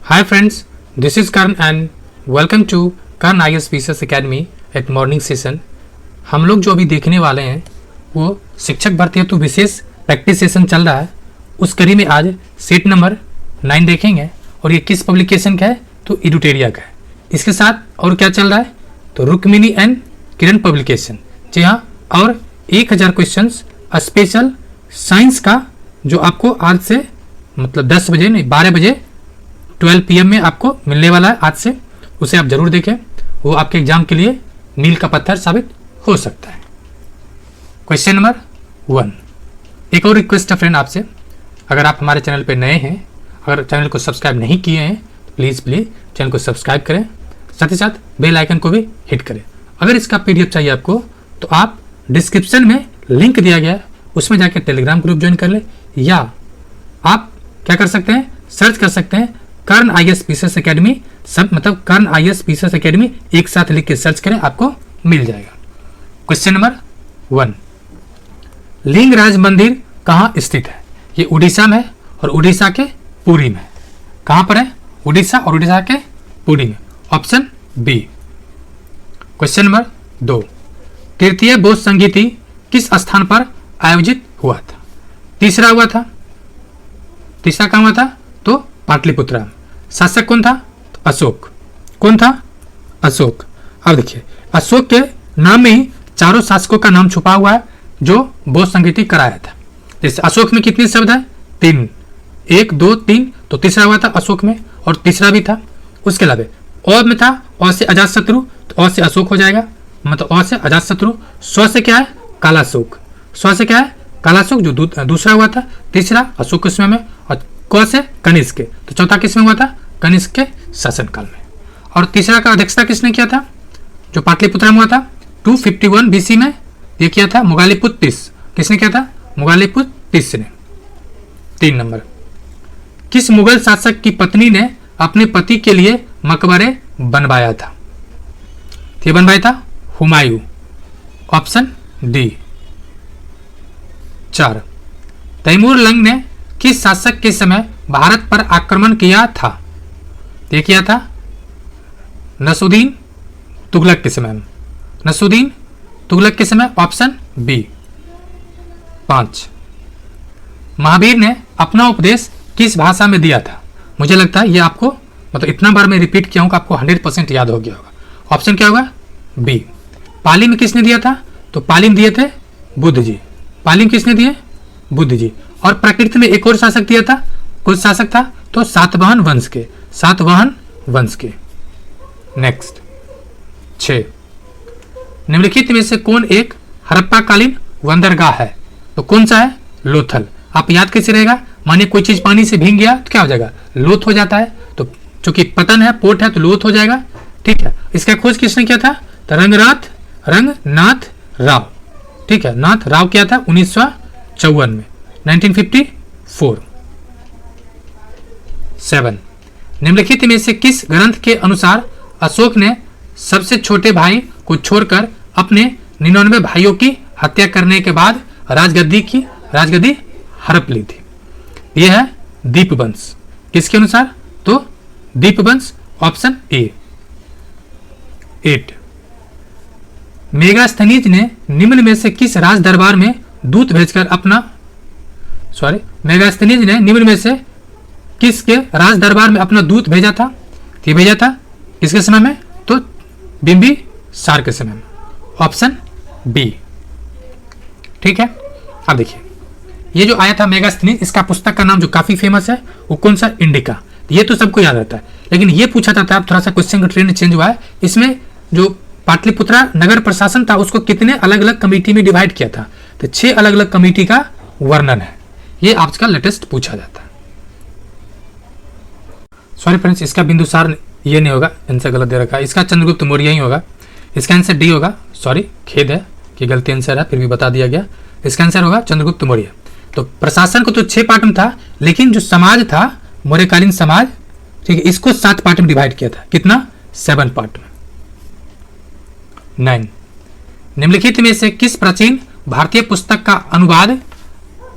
Hi friends, this is Karan and welcome to Karan IAS PCS Academy at morning session। हम लोग जो अभी देखने वाले हैं वो शिक्षक भर्ती हेतु विशेष प्रैक्टिस सेशन चल रहा है। उस कड़ी में आज सेट नंबर 9 देखेंगे और ये किस पब्लिकेशन का है तो एडुटेरिया का है। इसके साथ और क्या चल रहा है तो रुक्मिणी एंड किरण पब्लिकेशन। जी हाँ, और 1000 क्वेश्चंस स्पेशल साइंस का जो आपको आज से मतलब 10 बजे नहीं 12 बजे 12 PM में आपको मिलने वाला है आज से। उसे आप जरूर देखें, वो आपके एग्जाम के लिए मील का पत्थर साबित हो सकता है। क्वेश्चन नंबर 1, एक और रिक्वेस्ट है फ्रेंड आपसे, अगर आप हमारे चैनल पर नए हैं, अगर चैनल को सब्सक्राइब नहीं किए हैं तो प्लीज़ चैनल को सब्सक्राइब करें, साथ ही साथ बेल आइकन को भी हिट करें। अगर इसका PDF चाहिए आपको तो आप डिस्क्रिप्शन में लिंक दिया गया है, उसमें जाकर टेलीग्राम ग्रुप ज्वाइन कर ले, या आप क्या कर सकते हैं सर्च कर सकते हैं कर्ण IAS PCS अकेडमी, सब मतलब कर्ण IAS PCS अकेडमी एक साथ लिख के सर्च करें, आपको मिल जाएगा। क्वेश्चन नंबर 1, लिंगराज मंदिर कहाँ स्थित है? ये उड़ीसा में और उड़ीसा के पुरी में। कहाँ पर है? उड़ीसा और उड़ीसा के पुरी में। Option B. क्वेश्चन नंबर 2, तृतीय बौद्ध संगीति किस स्थान पर आयोजित हुआ था? तीसरा हुआ था, तीसरा कहाँ हुआ था तो पाटलिपुत्रा। शासक कौन था? तो अशोक। कौन था? अशोक। अब देखिए, अशोक के नाम में ही चारों शासकों का नाम छुपा हुआ है जो बौद्ध संगीति कराया था। जैसे अशोक में कितने शब्द है? 3, 1 2 3, तो तीसरा हुआ था अशोक में और तीसरा भी था। उसके अलावा और में था और से अजात शत्रु, तो और से अशोक हो जाएगा, मतलब और से अजात शत्रु। स्व से क्या है? कालाशोक। स्व से क्या है? कालाशोक जो दूसरा हुआ था, तीसरा अशोक के समय में, और क से कनिष्क, तो चौथा किसमें हुआ था? कनिष्क के शासनकाल में। और तीसरा का अध्यक्षता किसने किया था? जो पाटलिपुत्रा में हुआ था 251 BC में, ये किया था मुगालिपुत्र तीस। किसने किया था? मुगालिपुत्र तीस ने। 3 नंबर, किस मुगल शासक की पत्नी ने अपने पति के लिए मकबरे बनवाया था? ये बनवाया था Humayun. Option D. 4, Timur Lang ने किस शासक के समय भारत पर आक्रमण किया था? ये किया था नसरुद्दीन तुगलक के समय में। नसरुद्दीन तुगलक के समय। Option B. 5, महावीर ने अपना उपदेश किस भाषा में दिया था? मुझे लगता है ये आपको मतलब इतना बार मैं रिपीट किया हूं कि आपको 100% याद हो गया होगा। ऑप्शन क्या होगा? बी। पाली में किसने दिया था? तो पाली में दिए थे बुद्ध जी। पाली में किसने दिए? बुद्ध जी। और प्राकृत में एक और शासक दिया था। कौन शासक था? तो सातवाहन वंश के। सातवाहन वंश के। नेक्स्ट 6, निम्नलिखित में से कौन एक हड़प्पा कालीन बंदरगाह है? तो कौन सा है? लोथल। आप याद कैसे रहेगा? मानिए कोई चीज पानी से भीग गया तो क्या हो जाएगा? लोथ हो जाता है। तो चूंकि पतन है, पोर्ट है, तो लोथ हो जाएगा। ठीक है, इसका खोज किसने किया था? तो रंगनाथ राव। ठीक है, नाथ राव किया था 1954 में, 1954। 7, निम्नलिखित में से किस ग्रंथ के अनुसार अशोक ने सबसे छोटे भाई को छोड़कर अपने 99 भाइयों की हत्या करने के बाद राजगद्दी हड़प ली थी? यह है दीपवंश। किसके अनुसार? तो दीपवंश। Option A. 8, मेगास्थनीज ने निम्न में से किस राज दरबार में दूत भेजकर अपना मेगास्थनीज ने निम्न में से किसके राज दरबार में अपना दूत भेजा था? ये भेजा था किसके समय में? तो बिंबिसार के समय में। Option B. ठीक है, अब देखिए ये जो आया था मेगास्थनीज, इसका पुस्तक का नाम जो काफी फेमस है वो कौन सा? इंडिका। ये तो सबको याद रहता है, लेकिन ये पूछा जाता है, अब थोड़ा सा क्वेश्चन का ट्रेंड चेंज हुआ है। इसमें जो पाटलिपुत्रा नगर प्रशासन था उसको कितने अलग अलग कमेटी में डिवाइड किया था? तो 6 अलग अलग कमेटी का वर्णन है। ये आजकल लेटेस्ट पूछा जाता है। सॉरी फ्रेंड्स, इसका बिंदुसार ये नहीं होगा, आंसर गलत दे रखा है। इसका चंद्रगुप्त मौर्य ही होगा। इसका आंसर डी होगा। सॉरी, खेद है कि गलती आंसर है, फिर भी बता दिया गया। इसका आंसर होगा चंद्रगुप्त मौर्य। तो प्रशासन को तो 6 पार्ट में था, लेकिन जो समाज था मौर्यकालीन समाज, ठीक है, इसको 7 पार्ट में डिवाइड किया था। कितना? 7 पार्ट में। 9, निम्नलिखित में से किस प्राचीन भारतीय पुस्तक का अनुवाद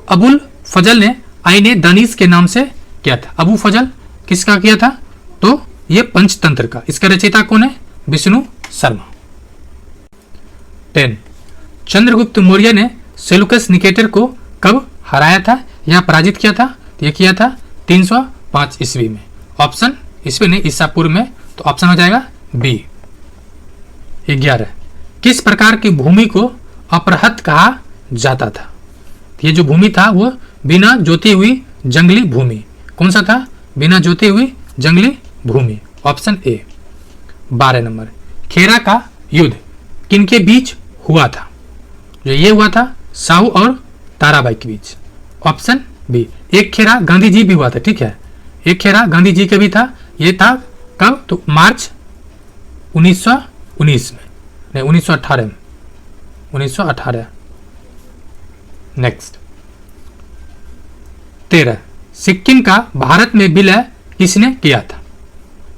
अबुल फजल ने आईने दानिश के नाम से किया था? अबू फजल किसका किया था? ये पंचतंत्र का। इसका रचयिता कौन है? विष्णु शर्मा। 10 चंद्रगुप्त मौर्य ने सेल्यूकस निकेटर को कब हराया था या पराजित किया था? ये किया था 305 ईस्वी में। ऑप्शन ईस्वी नहीं, ईसा पूर्व में, तो ऑप्शन हो जाएगा बी। 11 किस प्रकार की भूमि को अपरहत कहा जाता था? ये जो भूमि था वो बिना जोती हुई जंगली भूमि। कौन सा था? बिना जोती हुई जंगली भूमि, ऑप्शन ए। 12 नंबर खेरा का युद्ध किनके बीच हुआ था? जो ये हुआ था साहू और ताराबाई के बीच, ऑप्शन बी। एक खेरा गांधी जी भी हुआ था, ठीक है, एक खेरा गांधी जी का भी था। ये था कब? तो मार्च 1919 में, नहीं 1918 में, 1918। नेक्स्ट 13 सिक्किम का भारत में विलय किसने किया था?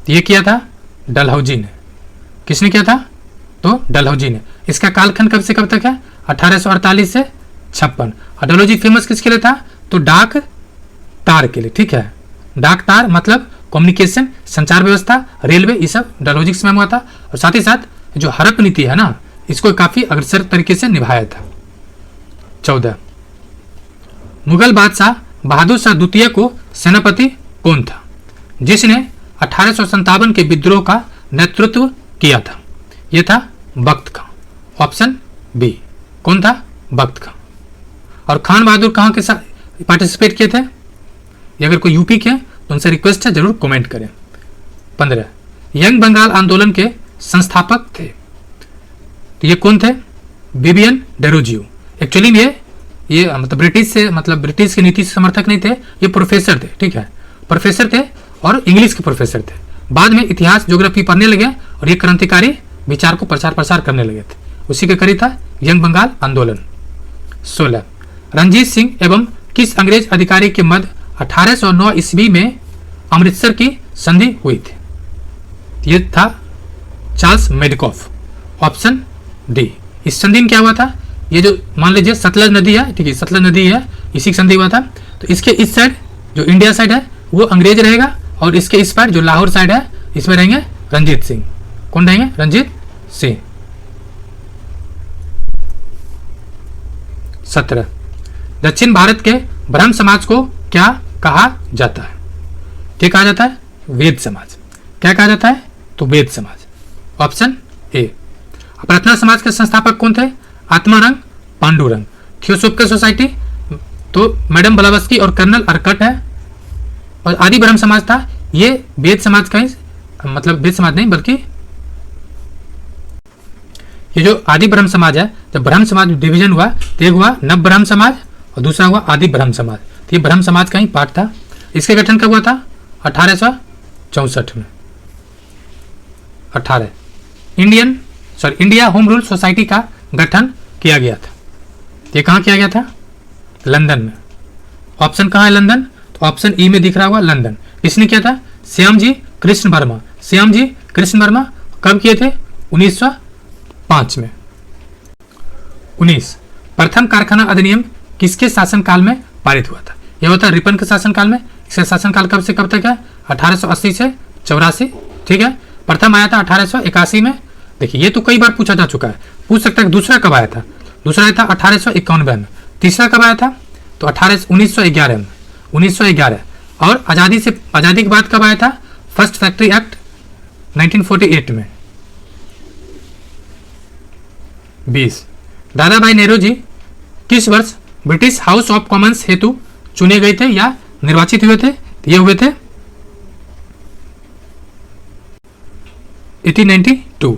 ये किया था डलहौजी ने। किसने किया था? तो डलहौजी ने। इसका कालखंड कब से कब तक है? 1848 से 56। डलहौजी फेमस किसके लिए था? तो डाक तार के लिए, ठीक है। डाक तार मतलब कम्युनिकेशन, संचार व्यवस्था, रेलवे, ये सब डलहौजी के समय में हुआ था। और साथ ही साथ जो हड़प नीति है ना, इसको काफी अग्रसर तरीके से निभाया था। 14 मुगल बादशाह बहादुर शाह द्वितीय को सेनापति कौन था जिसने 1857 के विद्रोह का नेतृत्व किया था? यह था बख्त खां, ऑप्शन बी। कौन था? बख्त खां। और खान बहादुर कहाँ के साथ पार्टिसिपेट किए थे? ये अगर कोई यूपी के तो उनसे रिक्वेस्ट है जरूर कमेंट करें। 15 यंग बंगाल आंदोलन के संस्थापक थे, तो ये कौन थे? Vivian Derozio. एक्चुअली ये मतलब ब्रिटिश की नीति से समर्थक नहीं थे, ये प्रोफेसर थे, ठीक है, प्रोफेसर थे और इंग्लिश के प्रोफेसर थे। बाद में इतिहास ज्योग्राफी पढ़ने लगे और ये क्रांतिकारी विचार को प्रचार प्रसार करने लगे थे। उसी के करीब था यंग बंगाल आंदोलन। 16 रंजीत सिंह एवं किस अंग्रेज अधिकारी के मध्य 1809 ईस्वी में अमृतसर की संधि हुई थी? ये था चार्ल्स मेडकॉफ, ऑप्शन डी। इस संधि में क्या हुआ था? ये जो मान लीजिए सतलज नदी है, ठीक है, सतलज नदी है, इसी की संधि हुआ था। तो इसके इस साइड जो इंडिया साइड है वो अंग्रेज रहेगा और इसके इस पार जो लाहौर साइड है इसमें रहेंगे रंजीत सिंह। कौन रहेंगे? रंजीत सिंह। 17 दक्षिण भारत के ब्रह्म समाज को क्या कहा जाता है? क्या कहा जाता है? वेद समाज। क्या कहा जाता है? तो वेद समाज, ऑप्शन ए। प्रार्थना समाज के संस्थापक कौन थे? आत्मारंग पांडुरंग। थियोसोफिकल सोसाइटी तो मैडम ब्लावस्की और कर्नल अरकट है। और आदि ब्रह्म समाज था, ये वेद समाज का ही, मतलब वेद समाज नहीं बल्कि ये जो आदि ब्रह्म समाज है, जब ब्रह्म समाज डिवीजन हुआ तो एक हुआ नव ब्रह्म समाज और दूसरा हुआ आदि ब्रह्म समाज। तो ये ब्रह्म समाज का ही पार्ट था। इसके गठन कब हुआ था? 1864 में। 18 इंडिया होम रूल सोसाइटी का गठन किया गया था। ये कहाँ किया गया था? लंदन में। ऑप्शन कहाँ है? लंदन। तो ऑप्शन ई में दिख रहा हुआ लंदन। इसने किया था श्याम जी कृष्ण वर्मा। श्याम जी कृष्ण वर्मा कब किए थे? 1905 में। 19 प्रथम कारखाना अधिनियम किसके शासनकाल में पारित हुआ था? यह होता है रिपन के शासनकाल में। इसका शासनकाल कब से कब तक है? 1880 से 84, ठीक है। प्रथम आया था 1881 में। देखिए ये तो कई बार पूछा जा चुका है, पूछ सकता है दूसरा कब आया था? दूसरा आया था 1891 में। तीसरा कब आया था? तो 1911 में, 1911। और आज़ादी के बाद कब आया था? फर्स्ट फैक्ट्री एक्ट 1948 में। 20 दादा भाई नेहरू जी किस वर्ष ब्रिटिश हाउस ऑफ कॉमन्स हेतु चुने गए थे या निर्वाचित हुए थे? ये हुए थे 1892।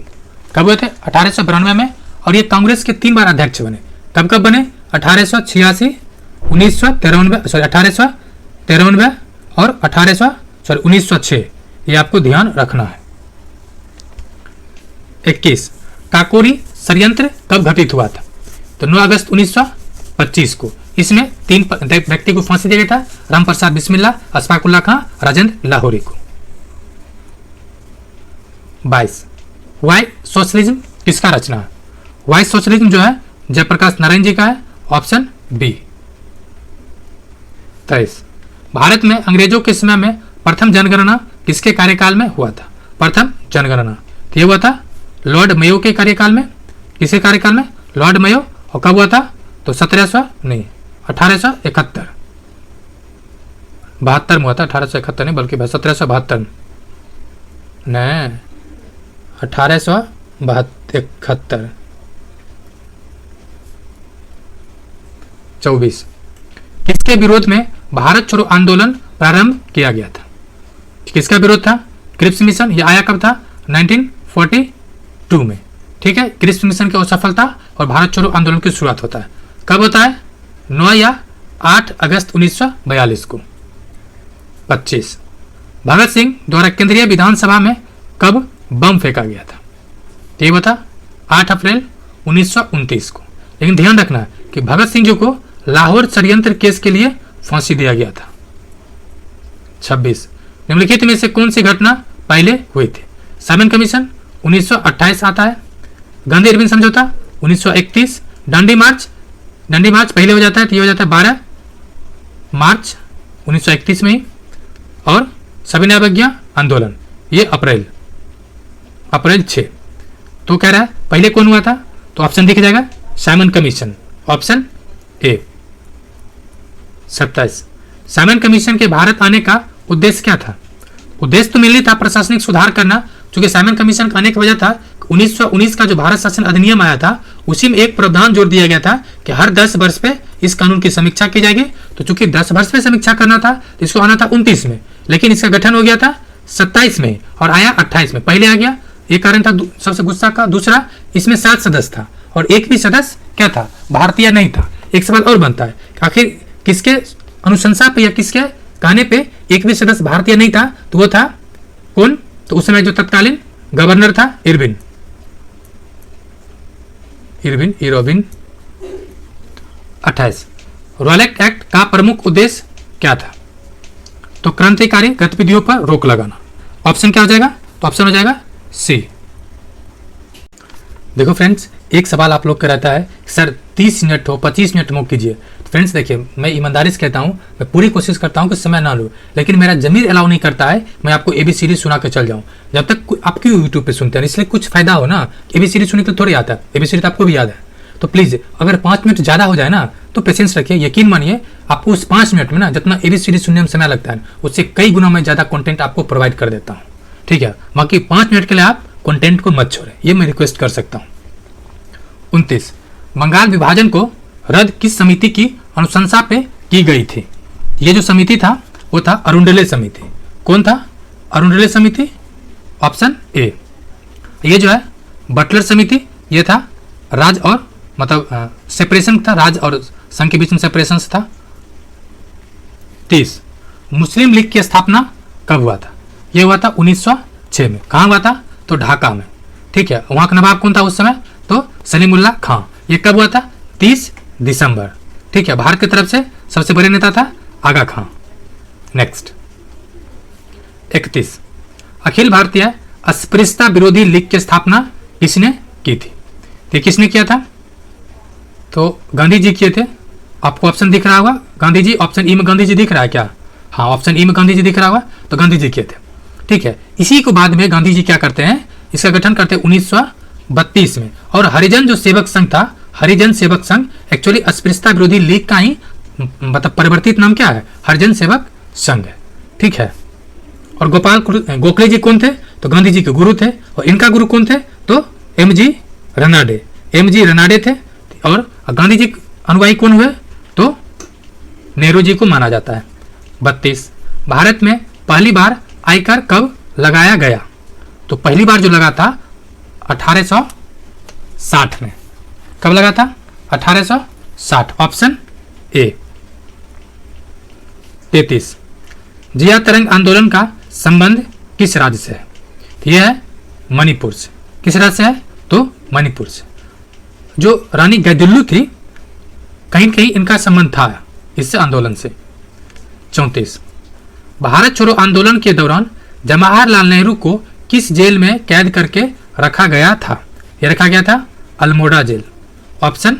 कब हुए थे? 1892 में। और ये कांग्रेस के 3 बार अध्यक्ष बने। कब कब बने? 1886, 1893 और 1906। ये आपको ध्यान रखना है। 21 काकोरी षड्यंत्र कब घटित हुआ था? तो 9 अगस्त 1925 को। इसमें 3 व्यक्ति को फांसी दिया गया था, रामप्रसाद बिस्मिल्ला, अशफाकुल्ला खां, राजेंद्र लाहौरी को। 22 वाई सोशलिज्म किसका रचना है? वाई सोशलिज्म जो है जयप्रकाश नारायण जी का है, ऑप्शन बी। 23 भारत में अंग्रेजों के समय में प्रथम जनगणना किसके कार्यकाल में हुआ था? प्रथम जनगणना तो ये हुआ था लॉर्ड मेयो के कार्यकाल में। किसके कार्यकाल में? Lord Mayo. और कब हुआ था? तो 1871 72 में हुआ था। 1871 नहीं बल्कि 1772 नहीं 1871 24। किसके विरोध में भारत छोड़ो आंदोलन प्रारंभ किया गया था? किसका विरोध था? Cripps mission. यह आया कब था? 1942 में। ठीक है, क्रिप्स मिशन की असफलता और भारत छोड़ो आंदोलन की शुरुआत होता है। कब होता है? 9 या 8 अगस्त 1942 को। 25 भगत सिंह द्वारा केंद्रीय विधानसभा में कब बम फेंका गया था? ये बता 8 अप्रैल 1929 को। लेकिन ध्यान रखना कि भगत सिंह जी को लाहौर षड्यंत्र केस के लिए फांसी दिया गया था। 26 निम्नलिखित में से कौन सी घटना पहले हुई थी? साइमन कमीशन 1928 आता है। गांधी इरविन समझौता 1931। डांडी मार्च पहले हो जाता है तो ये हो जाता है 12 मार्च 1931 में ही। और सविनय अवज्ञा आंदोलन ये अप्रैल 6। तो कह रहा है पहले कौन हुआ था? तो ऑप्शन दिख जाएगा Simon commission, option A. 27 Simon commission के भारत आने का उद्देश्य क्या था? उद्देश्य तो मिलनी था प्रशासनिक सुधार करना, क्योंकि साइमन कमीशन का आने की वजह था 1919 का जो भारत शासन अधिनियम आया था उसी में एक प्रावधान जोड़ दिया गया था कि हर 10 वर्ष पे इस कानून की समीक्षा की जाएगी। तो चूंकि 10 वर्ष पे समीक्षा करना था तो इसको आना था 29 में, लेकिन इसका गठन हो गया था 27 में और आया 28 में। पहले आ गया, एक कारण था सबसे गुस्सा का। दूसरा, इसमें 7 सदस्य था और एक भी सदस्य क्या था? भारतीय नहीं था। एक सवाल और बनता है, आखिर किसके अनुशंसा पे या किसके कहने पे एक भी सदस्य भारतीय नहीं था? तो वो था कौन? तो उस समय जो तत्कालीन गवर्नर था इरविन। 28 रॉयल एक्ट का प्रमुख उद्देश्य क्या था? तो क्रांतिकारी गतिविधियों पर रोक लगाना। ऑप्शन क्या हो जाएगा? तो ऑप्शन हो जाएगा सी। देखो फ्रेंड्स, एक सवाल आप लोग का रहता है सर 30 मिनट हो 25 मिनट मूव कीजिए। तो फ्रेंड्स देखिए, मैं ईमानदारी से कहता हूँ, मैं पूरी कोशिश करता हूँ कि समय ना लूँ, लेकिन मेरा जमीर अलाउ नहीं करता है मैं आपको ABCD सुना के चल जाऊँ। जब तक आप क्यों यूट्यूब पे सुनते हैं, इसलिए कुछ फायदा हो ना। ABCD सुनने के लिए थोड़ी आता है, ABCD तो आपको भी याद है। तो प्लीज़ अगर 5 मिनट ज़्यादा हो जाए ना तो पेशेंस रखिए। यकीन मानिए आपको उस 5 मिनट में ना जितना ABCD सुनने में समय लगता है उससे कई गुना मैं ज़्यादा कंटेंट आपको प्रोवाइड कर देता हूँ। ठीक है, बाकी 5 मिनट के लिए आप कंटेंट को मत छोड़ें, ये मैं रिक्वेस्ट कर सकता हूँ। 29 बंगाल विभाजन को रद्द किस समिति की अनुशंसा पे की गई थी? ये जो समिति था वो था अरुंडले समिति। कौन था? अरुंडले समिति, ऑप्शन ए। ये जो है बटलर समिति, ये था राज और मतलब सेपरेशन था, राज और संघ के बीच में सेपरेशन था। 30 मुस्लिम लीग की स्थापना कब हुआ था? ये हुआ था 1906 में। कहाँ हुआ था? तो ढाका में। ठीक है, वहाँ का नवाब कौन था उस समय? तो सलीमुल्लाह खां। ये कब हुआ था? 30 दिसंबर। ठीक है, भारत की तरफ से सबसे बड़े नेता था आगा खां। नेक्स्ट 31 अखिल भारतीय अस्पृश्यता विरोधी लीग की स्थापना किसने की थी? तो किसने किया था? तो गांधी जी किए थे। आपको ऑप्शन दिख रहा होगा गांधी जी, ऑप्शन ई में गांधी जी दिख रहा है क्या? हाँ, ऑप्शन ई में गांधी जी दिख रहा होगा, तो गांधी जी किए थे। ठीक है, इसी को बाद में गांधी जी क्या करते हैं, इसका गठन करते हैं 1932 में। और हरिजन जो सेवक संघ था, हरिजन सेवक संघ एक्चुअली अस्पृश्यता विरोधी लीग का ही मतलब परिवर्तित नाम क्या है? हरिजन सेवक संघ है। ठीक है, और गोपाल गोखले जी कौन थे? तो गांधी जी के गुरु थे। और इनका गुरु कौन थे? तो MG रनाडे थे। और गांधी जी अनुयायी कौन हुए? तो नेहरू जी को माना जाता है। 32 भारत में पहली बार आयकर कब लगाया गया? तो पहली बार जो लगा था 1860 में। कब लगा था? 1860, ऑप्शन ए। 33 जिया तरंग आंदोलन का संबंध किस राज्य से है? यह है मणिपुर से। किस राज्य से है? तो मणिपुर से। जो रानी गैदुल्लू थी, कहीं कहीं इनका संबंध था इससे आंदोलन से। 34 भारत छोड़ो आंदोलन के दौरान जवाहरलाल नेहरू को किस जेल में कैद करके रखा गया था? यह रखा गया था अल्मोड़ा जेल, ऑप्शन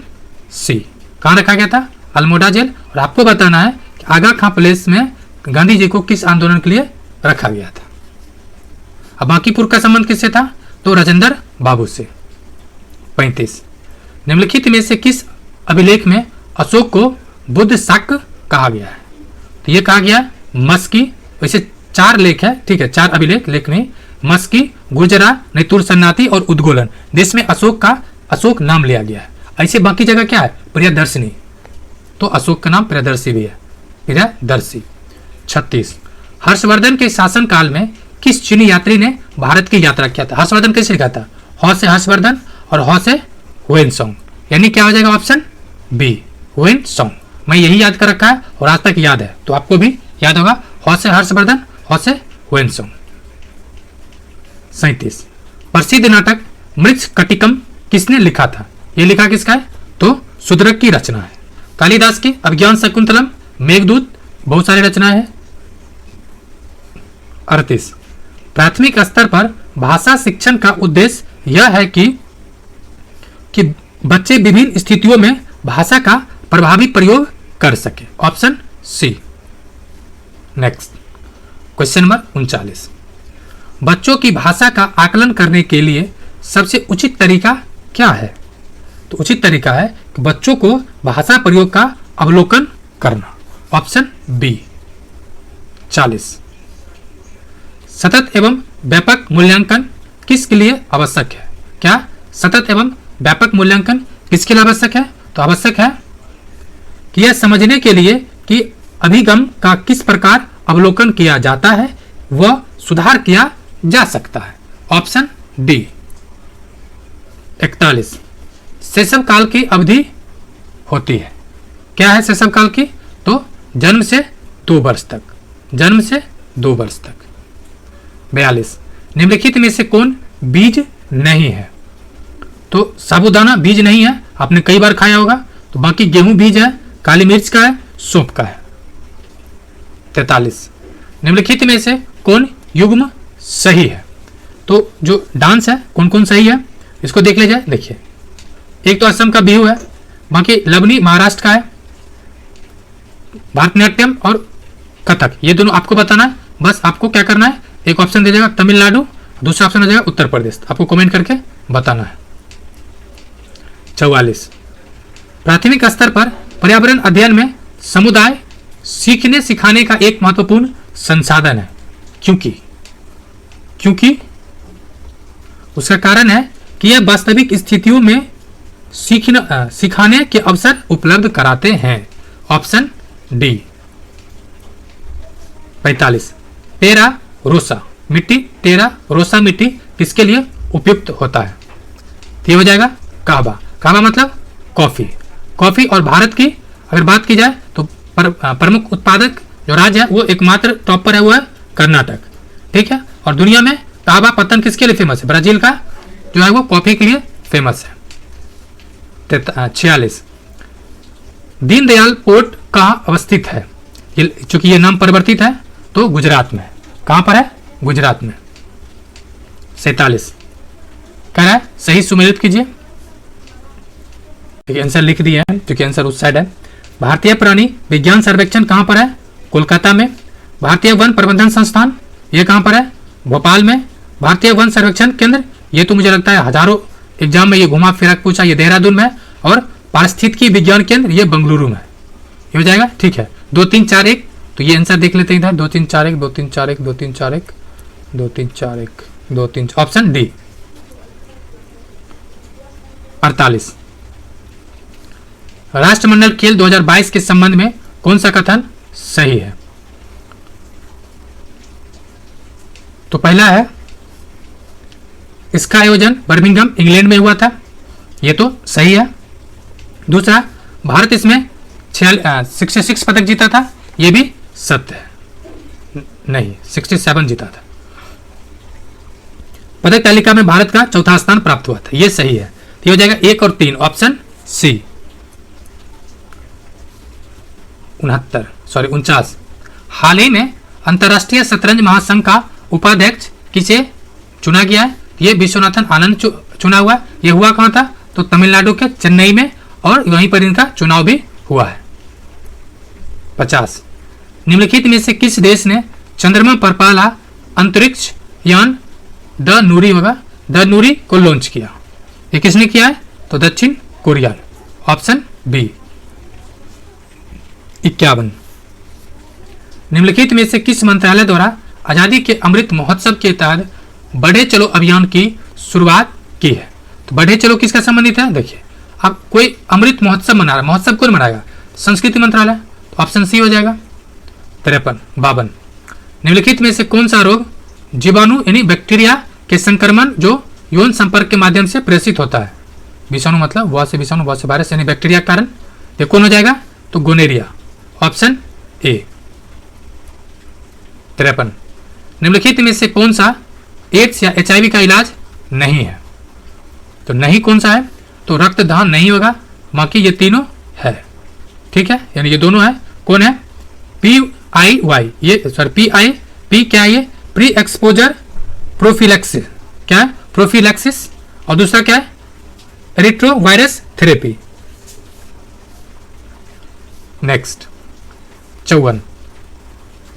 सी। कहाँ रखा गया था? अल्मोड़ा जेल। और आपको बताना है कि आगा खां प्लेस में गांधी जी को किस आंदोलन के लिए रखा गया था। अब बांकीपुर का संबंध किससे था? तो राजेंद्र बाबू से। 35 निम्नलिखित में से किस अभिलेख में अशोक को बुद्ध शाक्य कहा गया है? तो ये कहा गया मस्की, वैसे 4 लेख है, ठीक है, 4 अभिलेख लेख में मस्की, गुर्जरा, नैतुर सन्नाती और उद्गोलन, देश में अशोक नाम लिया गया है। ऐसे बाकी जगह क्या है? प्रियदर्शनी, तो अशोक का नाम प्रियदर्शी भी है, प्रियदर्शी। 36 हर्षवर्धन के शासन काल में किस चीनी यात्री ने भारत की यात्रा किया था? हर्षवर्धन कैसे लिखा था? ह से हर्षवर्धन और ह से हुएनसोंग, यानी क्या हो जाएगा ऑप्शन बी, हुएनसोंग। मैं यही याद कर रखा है और आज तक याद है, तो आपको भी याद होगा, ह से हर्षवर्धन, ह से हुएनसोंग। 37 प्रसिद्ध नाटक मृच्छकटिकम किसने लिखा था? ये लिखा किसका है? तो शूद्रक की रचना है। कालिदास की अभिज्ञान शकुंतलम, मेघदूत, बहुत सारी रचनाएं हैं। 38 प्राथमिक स्तर पर भाषा शिक्षण का उद्देश्य यह है कि बच्चे विभिन्न स्थितियों में भाषा का प्रभावी प्रयोग कर सके। Option C. Next question number 39 बच्चों की भाषा का आकलन करने के लिए सबसे उचित तरीका क्या है? तो उचित तरीका है कि बच्चों को भाषा प्रयोग का अवलोकन करना। Option B. 40 सतत एवं व्यापक मूल्यांकन किसके लिए आवश्यक है? क्या सतत एवं व्यापक मूल्यांकन किसके लिए आवश्यक है? तो आवश्यक है कि यह समझने के लिए कि अभिगम का किस प्रकार अवलोकन किया जाता है, वह सुधार किया जा सकता है। Option D. 41 शैशव काल की अवधि होती है। क्या है शैशव काल की? तो जन्म से 2 वर्ष तक, जन्म से 2 वर्ष तक। 42 निम्नलिखित में से कौन बीज नहीं है? तो साबूदाना बीज नहीं है, आपने कई बार खाया होगा, तो बाकी गेहूं बीज है, काली मिर्च का है, सौंफ का है। 43 निम्नलिखित में से कौन युग्म सही है? तो जो डांस है कौन कौन सही है इसको देख ले जाए। देखिए, एक तो असम का बिहू है, बाकी लवनी महाराष्ट्र का है, भारतनाट्यम और कथक, ये दोनों आपको बताना है। बस आपको क्या करना है, एक ऑप्शन दे जाएगा तमिलनाडु, दूसरा ऑप्शन हो जाएगा उत्तर प्रदेश, आपको कमेंट करके बताना है। 44 प्राथमिक स्तर पर पर्यावरण अध्ययन में समुदाय सीखने सिखाने का एक महत्वपूर्ण संसाधन है। क्योंकि उसका कारण है कि यह वास्तविक स्थितियों में सिखाने के अवसर उपलब्ध कराते हैं। Option D. 45 टेरा रोसा मिट्टी, टेरा रोसा मिट्टी किसके लिए उपयुक्त होता है? ये हो जाएगा कहवा। कहवा मतलब कॉफी। कॉफी और भारत की अगर बात की जाए तो प्रमुख उत्पादक जो राज्य है वो एकमात्र टॉप पर है, वो है कर्नाटक, ठीक है। और दुनिया में कहवा पत्तन किसके लिए फेमस है? ब्राजील का जो है वो कॉफी के लिए फेमस है। 46 दीनदयाल पोर्ट कहाँ अवस्थित है? चूंकि ये नाम परिवर्तित है तो गुजरात में। कहां पर है? गुजरात में। 47 कह रहा है सही सुमेलित कीजिए। आंसर लिख दिया है क्योंकि आंसर उस साइड है। भारतीय प्राणी विज्ञान सर्वेक्षण कहां पर है? कोलकाता में। भारतीय वन प्रबंधन संस्थान ये कहां पर है? भोपाल में। भारतीय वन सर्वेक्षण केंद्र ये तो मुझे लगता है हजारों एग्जाम में ये घुमा फिरा पूछा, ये देहरादून में। और पारिस्थितिकी विज्ञान केंद्र ये बेंगलुरु में। ये हो जाएगा, ठीक है। 2 3 4 1 तो ये आंसर देख लेते हैं इधर। 2 3 4 1 2 3 4 1 2 3 4 1 2 3 4 1 2 3 ऑप्शन डी। 48 राष्ट्रमंडल खेल 2022 के संबंध में कौन सा कथन सही है? तो पहला है इसका आयोजन बर्मिंघम इंग्लैंड में हुआ था, ये तो सही है। दूसरा भारत इसमें 66 पदक जीता था, ये भी सत्य है। नहीं, 67 जीता था। पदक तालिका में भारत का 4था स्थान प्राप्त हुआ था, ये सही है। ये हो जाएगा 1 और 3 ऑप्शन सी। 49 हाल ही में अंतर्राष्ट्रीय शतरंज महासंघ का उपाध्यक्ष किसे चुना गया है? ये विश्वनाथन आनंद चुना हुआ। ये हुआ कहां था? तो तमिलनाडु के चेन्नई में, और वहीं पर इनका चुनाव भी हुआ है। 50 निम्नलिखित में से किस देश ने चंद्रमा पर पहला अंतरिक्ष यान द नूरी होगा, द नूरी को लॉन्च किया। ये किसने किया है? तो दक्षिण कोरिया। Option B. 51, निम्नलिखित में से किस मंत्रालय द्वारा आजादी के अमृत महोत्सव के तहत बढ़े चलो अभियान की शुरुआत की है? तो बढ़े चलो किसका संबंधित है? देखिए, अब कोई अमृत महोत्सव मना रहा है, महोत्सव कौन मनाएगा? संस्कृति मंत्रालय। तो ऑप्शन सी हो जाएगा। 53, 52, निम्नलिखित में से कौन सा रोग जीवाणु यानी बैक्टीरिया के संक्रमण जो यौन संपर्क के माध्यम से प्रेषित होता है? विषाणु मतलब वह से विषाणु, वह से वायरस यानी बैक्टीरिया के कारण। ये कौन हो जाएगा? तो गोनेरिया। Option A. 53, निम्नलिखित में से कौन सा एड्स या HIV का इलाज नहीं है? तो नहीं कौन सा है? तो रक्तदान नहीं होगा, बाकी ये तीनों है। ठीक है, यानी ये दोनों है। कौन है? PIY, ये सॉरी PI क्या है? ये प्री एक्सपोजर प्रोफिलैक्सिस। क्या है? प्रोफिलैक्सिस। और दूसरा क्या है? Retrovirus therapy. नेक्स्ट 54,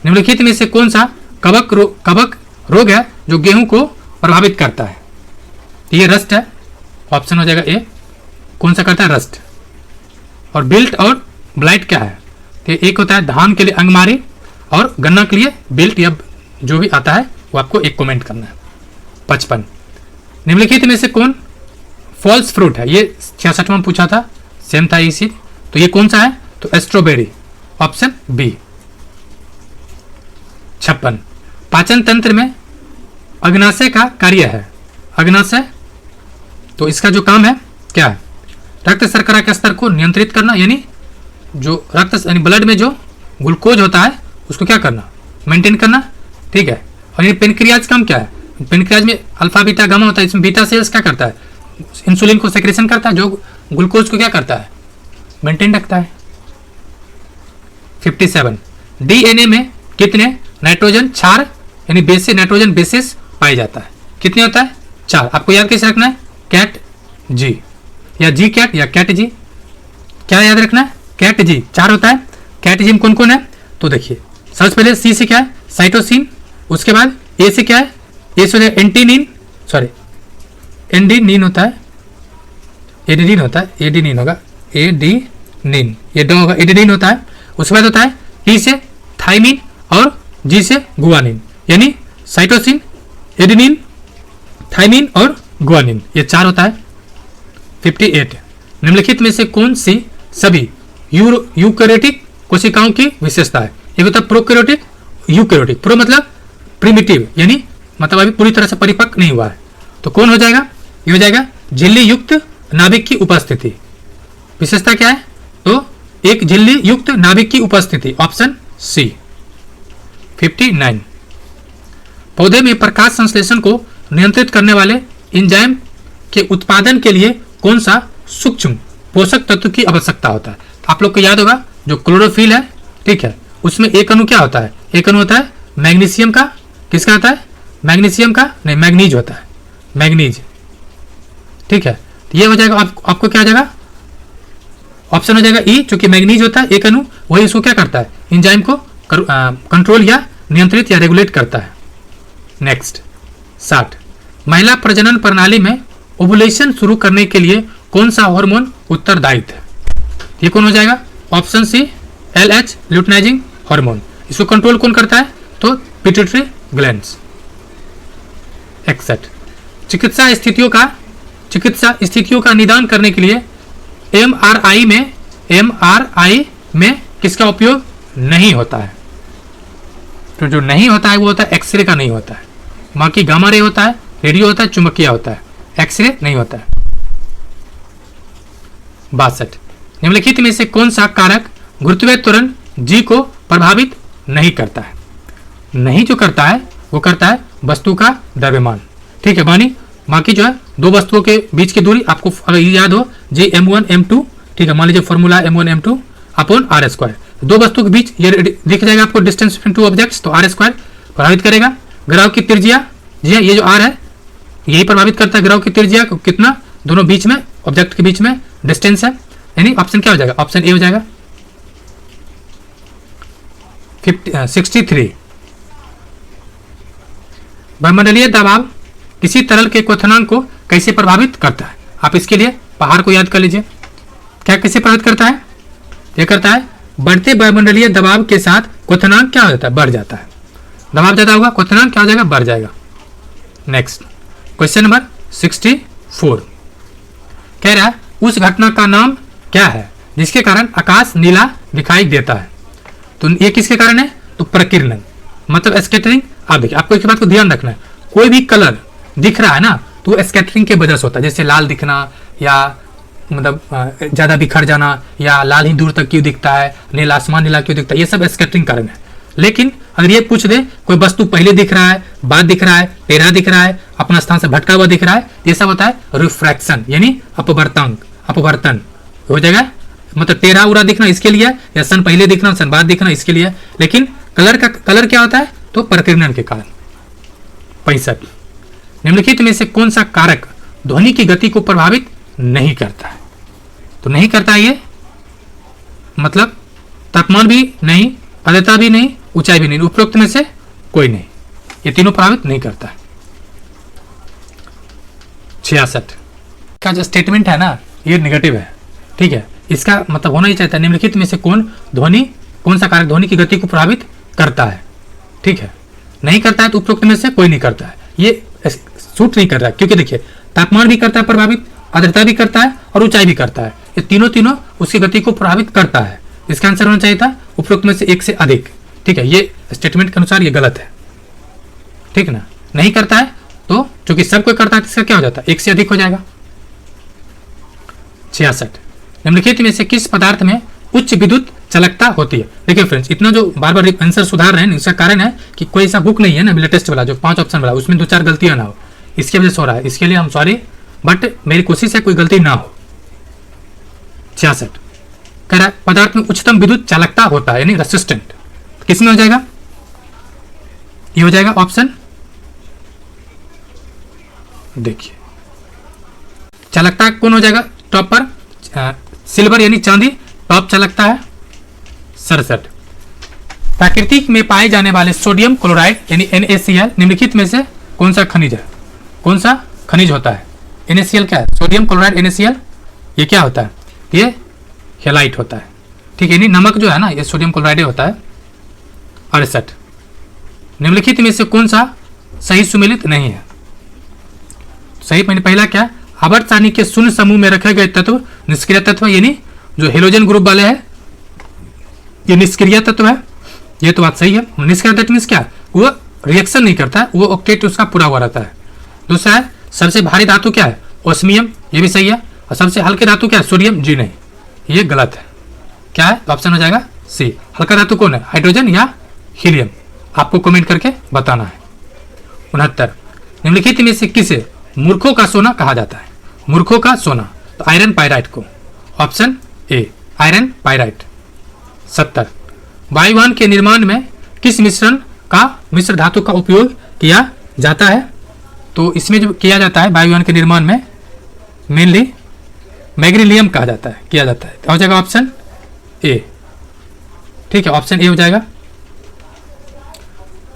निम्नलिखित में से कौन सा कवक रोग है जो गेहूं को प्रभावित करता है? ये रस्ट है। ऑप्शन हो जाएगा ए। कौन सा करता है? रस्ट। और बिल्ट और ब्लाइट क्या है? तो एक होता है धान के लिए अंगमारी और गन्ना के लिए बिल्ट, या जो भी आता है वो आपको एक कमेंट करना है। 55, निम्नलिखित में से कौन फॉल्स फ्रूट है? ये 66वां पूछा था, सेम था इसी। तो ये कौन सा है? तो स्ट्रॉबेरी। Option B. 56, पाचन तंत्र में अग्नाशय का कार्य है। अग्नाशय, तो इसका जो काम है क्या है? रक्त शर्करा के स्तर को नियंत्रित करना, यानी जो रक्त यानी ब्लड में जो ग्लूकोज होता है उसको क्या करना? मेंटेन करना। ठीक है। और ये पेनक्रियाज काम क्या है? पेनक्रियाज में अल्फा बीटा गामा होता है। इसमें बीटा सेल्स क्या करता है? इंसुलिन को सेक्रेशन करता है, जो ग्लूकोज को क्या करता है? मेंटेन रखता है। 57, DNA में कितने नाइट्रोजन क्षार यानी बेसिस, नाइट्रोजन बेसिस पाए जाता है? कितने होता है? 4। आपको याद कैसे रखना है? कैट जी या जी कैट या कैट जी। क्या याद रखना है? कैट जी 4 होता है। कैट जी में कौन कौन है? तो देखिए, सबसे पहले सी से क्या है? साइटोसिन। उसके बाद ए से क्या है? ए से एंटीनिन, सॉरी एंडीनिन होता है, एडिनिन होता है, एडिनिन होगा, एडिनिन, ये दो होगा, एडिनिन होता है। उसके बाद होता है टी से थाइमिन और जी से गुआनिन, यानी साइटोसिन, एडिनिन, थाइमिन और गुआनिन, ये 4 होता है। 58, निम्नलिखित में से कौन सी सभी यूकैरियोटिक कोशिकाओं की विशेषता है? एक होता है प्रोकैरियोटिक, यूकैरियोटिक। प्रो मतलब प्रिमिटिव, यानी मतलब अभी पूरी तरह से परिपक्व नहीं हुआ है। तो कौन हो जाएगा? ये हो जाएगा झिल्ली युक्त नाभिक की उपस्थिति। विशेषता क्या है? तो एक झिल्ली युक्त नाभिक की उपस्थिति। Option C. 59, पौधे में प्रकाश संश्लेषण को नियंत्रित करने वाले एंजाइम के उत्पादन के लिए कौन सा सूक्ष्म पोषक तत्व की आवश्यकता होता है? आप लोग को याद होगा जो क्लोरोफिल है, ठीक है, उसमें एक अणु क्या होता है? एक अणु होता है मैग्नीशियम का। किसका होता है? मैग्नीशियम का, नहीं मैग्नीज होता है, मैग्नीज। ठीक है, तो ये हो जाएगा आपको क्या हो जाएगा? ऑप्शन हो जाएगा ई, चूंकि मैग्नीज होता है एक अणु, वही इसको क्या करता है? एंजाइम को कंट्रोल या नियंत्रित या रेगुलेट करता है। नेक्स्ट 60, महिला प्रजनन प्रणाली में ओवुलेशन शुरू करने के लिए कौन सा हार्मोन उत्तरदायित्व है? ये कौन हो जाएगा? Option C LH luteinising hormone. इसको कंट्रोल कौन करता है? तो पिट्यूटरी ग्लैंड्स। 61, चिकित्सा स्थितियों का निदान करने के लिए MRI में किसका उपयोग नहीं होता है? तो जो नहीं होता है वो होता है एक्सरे का, नहीं होता है। बाकी गामा रे होता है, रेडियो होता है, चुंबकीय होता है, एक्सरे नहीं होता है। 62, निम्नलिखित में से कौन सा कारक गुरुत्वीय त्वरण G को प्रभावित नहीं करता है? नहीं जो करता है वो करता है वस्तु का द्रव्यमान। ठीक है, बाकी जो है दो वस्तुओं के बीच की दूरी आपको अगर ये याद हो G m1 m2, ठीक है, मान लीजिए formula m1 m2 upon r²। दो वस्तुओं के बीच ये दिख जाएगा आपको डिस्टेंस बिटवीन टू ऑब्जेक्ट्स, तो r² प्रभावित करेगा। ग्राफ की त्रिज्या, जी ये जो r है यही प्रभावित करता है ग्राफ की त्रिज्या को, कितना दोनों बीच में ऑब्जेक्ट के बीच में डिस्टेंस है, यानी ऑप्शन क्या हो जाएगा? ऑप्शन ए हो जाएगा। 63, वायुमंडलीय दबाव किसी तरल के क्वथनांक को कैसे प्रभावित करता है? आप इसके लिए पहाड़ को याद कर लीजिए। क्या कैसे प्रभावित करता है? ये करता है बढ़ते वायुमंडलीय दबाव के साथ क्वथनांक क्या हो जाता है? बढ़ जाता है। दबाव ज्यादा होगा, क्वथनांक क्या हो जाएगा? बढ़ जाएगा। नेक्स्ट क्वेश्चन नंबर 64 कह रहा है उस घटना का नाम क्या है जिसके कारण आकाश नीला दिखाई देता है? तो ये किसके कारण है? तो प्रकीर्णन, मतलब स्कैटरिंग। आप देखिए, आपको एक बात को ध्यान रखना है, कोई भी कलर दिख रहा है ना तो स्कैटरिंग के वजह से होता है। जैसे लाल दिखना या मतलब ज्यादा बिखर जाना, या लाल ही दूर तक क्यों दिखता है, नीला आसमान नीला क्यों दिखता है, ये सब स्कैटरिंग कारण है। लेकिन अगर ये पूछ दे कोई वस्तु पहले दिख रहा है, बाद दिख रहा है, टेढ़ा दिख रहा है, अपना स्थान से भटका हुआ दिख रहा है, ये सब होता है रिफ्रैक्शन, यानी अपवर्तन हो जाएगा। मतलब टेढ़ा उड़ा दिखना इसके लिए, या सन पहले दिखना सन बाद दिखना इसके लिए। लेकिन कलर क्या होता है? तो प्रकीर्णन के कारण। 65 निम्नलिखित में से कौन सा कारक ध्वनि की गति को प्रभावित नहीं करता है? तो नहीं करता है ये, मतलब तापमान भी नहीं, आर्द्रता भी नहीं, ऊंचाई भी नहीं, उपरोक्त में से कोई नहीं, ये तीनों प्रभावित नहीं करता है। 66 का जो स्टेटमेंट है ना ये नेगेटिव है, ठीक है। इसका मतलब होना ही चाहता है निम्नलिखित में से कौन सा कारक ध्वनि की गति को प्रभावित करता है, ठीक है। नहीं करता है तो उपरोक्त में से कोई नहीं करता है, ये सूट नहीं कर रहा है। क्योंकि देखिए तापमान भी करता है प्रभावित, आर्द्रता भी करता है और ऊंचाई भी करता है, ये तीनों उसकी गति को प्रभावित करता है। इसका आंसर होना चाहिए था उपरोक्त में से एक से अधिक, ठीक है। ये स्टेटमेंट के अनुसार ये गलत है, ठीक ना। नहीं करता है तो चूंकि सब कोई करता है तो इसका क्या हो जाता है? एक से अधिक हो जाएगा। 66 निम्नलिखित में से किस पदार्थ में उच्च विद्युत चालकता होती है? देखिए फ्रेंड्स, इतना जो बार बार आंसर सुधार रहे हैं इसका कारण है कि कोई ऐसा बुक नहीं है ना लेटेस्ट वाला जो 5 ऑप्शन वाला, उसमें 2-4 गलतियां ना हो, इसकी वजह से हो रहा है। इसके लिए हम सॉरी, बट मेरी कोशिश है कोई गलती ना हो। 66 कह रहा है पदार्थ में उच्चतम विद्युत चालकता होता है यानी रेसिस्टेंट, किसमें हो जाएगा? ये हो जाएगा ऑप्शन, देखिए चालकता कौन हो जाएगा टॉप पर? सिल्वर यानी चांदी टॉप चालकता है। 67 प्राकृतिक में पाए जाने वाले सोडियम क्लोराइड यानी NaCl निम्नलिखित में से कौन सा खनिज है? कौन सा खनिज होता है? NaCl क्या है? सोडियम क्लोराइड NaCl ये क्या होता है? ये हेलाइट होता है, ठीक है। यानी नमक जो है ना ये सोडियम क्लोराइड होता है। 68 निम्नलिखित में से कौन सा सही सुमेलित नहीं है? सही पहला क्या? आवर्त सारणी के शून्य समूह में रखे गए तत्व निष्क्रिय तत्व, यानी जो हेलोजन ग्रुप वाले हैं ये निष्क्रिय तत्व है, ये तो बात सही है। निष्क्रिय तत्व मीन्स क्या? वो रिएक्शन नहीं करता है, वो ऑक्टेट उसका पूरा हुआ रहता है। दूसरा है सबसे भारी धातु क्या है? ओस्मियम, ये भी सही है। और सबसे हल्के धातु क्या है? सोडियम, जी नहीं, ये गलत है। क्या है? ऑप्शन हो जाएगा सी। हल्का धातु कौन है? हाइड्रोजन या हीलियम, आपको कमेंट करके बताना है। 69 निम्नलिखित में से किसे मूर्खों का सोना कहा जाता है? मूर्खों का सोना, तो आयरन पाइराइट को, ऑप्शन ए आयरन पाइराइट। 70 वायुयान के निर्माण में किस मिश्र धातु का उपयोग किया जाता है? तो इसमें जो किया जाता है वायुयान के निर्माण में मेनली मैग्नीशियम कहा जाता है, किया जाता है। क्या हो जाएगा? ऑप्शन ए, ठीक है, ऑप्शन ए हो जाएगा।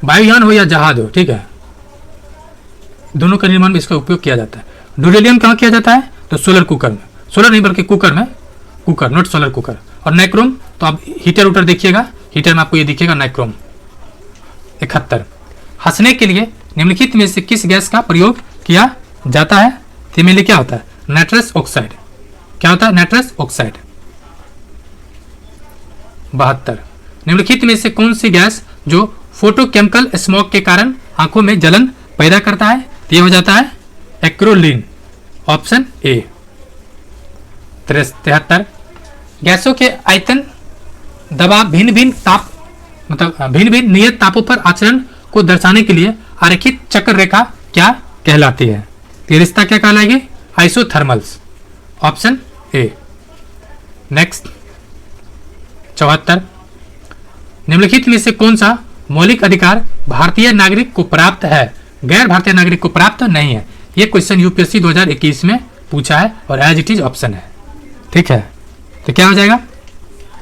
वायुयान हो या जहाज हो, ठीक है, दोनों का निर्माण में इसका उपयोग किया जाता है। ड्यूरेलियम कहाँ किया जाता है? तो सोलर कुकर में, सोलर नहीं बल्कि कुकर में, कुकर नॉट सोलर कुकर। और नाइक्रोम तो आप हीटर उटर देखिएगा, हीटर में आपको ये दिखेगा नाइक्रोम। 71 हंसने के लिए निम्नलिखित में से किस गैस का प्रयोग किया जाता है? तो मेनली क्या होता है? Nitrous oxide. क्या होता है? Nitrous oxide. 72 निम्नलिखित में से कौन सी गैस जो फोटोकेमिकल स्मोक के कारण आंखों में जलन पैदा करता है? तो ये हो जाता है एक्रोलीन, ऑप्शन ए। 73 गैसों के आयतन दबाव भिन्न भिन्न ताप मतलब भिन्न भिन्न नियत तापों पर आचरण को दर्शाने के लिए आरेखित चक्र रेखा क्या कहलाती है? ये रिश्ता क्या कहलाएगी? आइसोथर्मल्स, ऑप्शन ए। नेक्स्ट 74 निम्नलिखित में से कौन सा मौलिक अधिकार भारतीय नागरिक को प्राप्त है, गैर भारतीय नागरिक को प्राप्त नहीं है? ये क्वेश्चन यूपीएससी 2021 में पूछा है और एज इट इज ऑप्शन है, ठीक है। तो क्या हो जाएगा?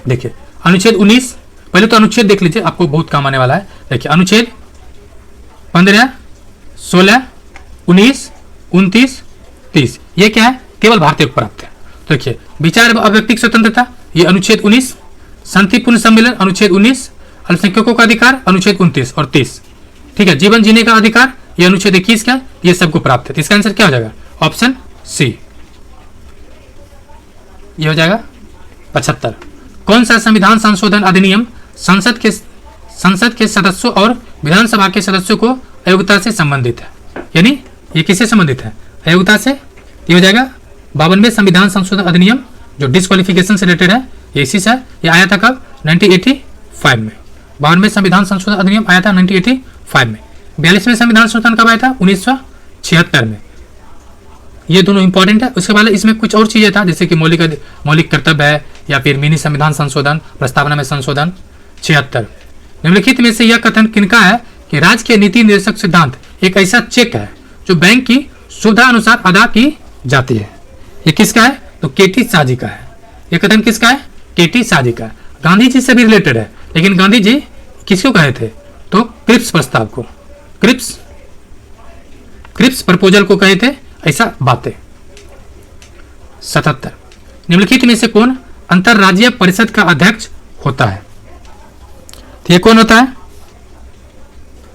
देखिए अनुच्छेद 19, पहले तो अनुच्छेद देख लीजिए, आपको बहुत काम आने वाला है। देखिए अनुच्छेद 15, 16, 19, 29, 30, ये क्या है? केवल भारतीय को प्राप्त है। तो देखिए, विचार अभिव्यक्ति की स्वतंत्रता, ये अनुच्छेद 19, शांतिपूर्ण सम्मेलन अनुच्छेद 19, अल्पसंख्यकों का अधिकार अनुच्छेद 29 और 30, ठीक है। जीवन जीने का अधिकार ये अनुच्छेद 21 का, ये सबको प्राप्त है। तो इसका आंसर क्या हो जाएगा? ऑप्शन सी, ये हो जाएगा 75। कौन सा संविधान संशोधन अधिनियम संसद के सदस्यों और विधानसभा के सदस्यों को अयोग्यता से संबंधित है? यानी ये किससे संबंधित है? अयोग्यता से। ये हो जाएगा 52वें संविधान संशोधन अधिनियम, जो डिस्क्वालिफिकेशन से रिलेटेड है, ये इसी से। ये आया था कब? 1985 में। 52वें संविधान संशोधन अधिनियम आया था 1985 में। 42वें संविधान संशोधन कब आया था? 1976 में। ये दोनों इंपॉर्टेंट है। उसके बाद इसमें कुछ और चीजें था, जैसे कि मौलिक कर्तव्य है, या फिर मिनी संविधान संशोधन, प्रस्तावना में संशोधन। 76 निम्नलिखित में से यह कथन किनका है कि राज्य के नीति निर्देशक सिद्धांत एक ऐसा चेक है जो बैंक की सुविधा अनुसार अदा की जाती है? ये किसका है? तो केटी साजी का है। ये कथन किसका है? केटी साजी का। गांधी जी से भी रिलेटेड है, लेकिन गांधी जी किसको कहे थे? तो क्रिप्स प्रस्ताव को, क्रिप्स प्रपोजल को कहे थे, ऐसा बातें। 77 निम्नलिखित में से कौन अंतरराज्यीय परिषद का अध्यक्ष होता है? तो ये कौन होता है?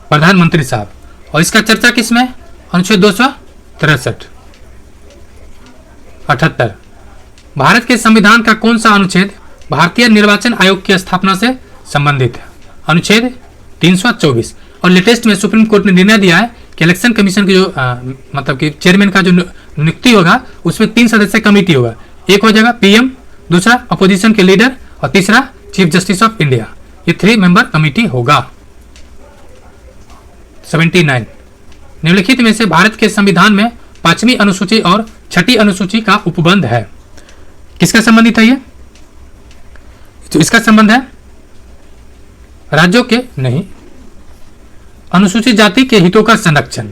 प्रधानमंत्री साहब। और इसका चर्चा किसमें? अनुच्छेद 263। 78 भारत के संविधान का कौन सा अनुच्छेद भारतीय निर्वाचन आयोग की स्थापना से संबंधित है? अनुच्छेद 324। और लेटेस्ट में सुप्रीम कोर्ट ने निर्णय दिया है कि इलेक्शन कमीशन की जो मतलब कि चेयरमैन का जो नियुक्ति होगा, उसमें 3 सदस्य कमेटी होगा। एक हो जाएगा पीएम, दूसरा अपोजिशन के लीडर, और तीसरा चीफ जस्टिस ऑफ इंडिया। ये 3 मेंबर कमेटी होगा। 79 निम्नलिखित में से भारत के संविधान में 5वीं अनुसूची और 6ठी अनुसूची का उपबंध है? किसका संबंधित है ये? तो इसका संबंध है राज्यों के नहीं, अनुसूचित जाति के हितों का संरक्षण।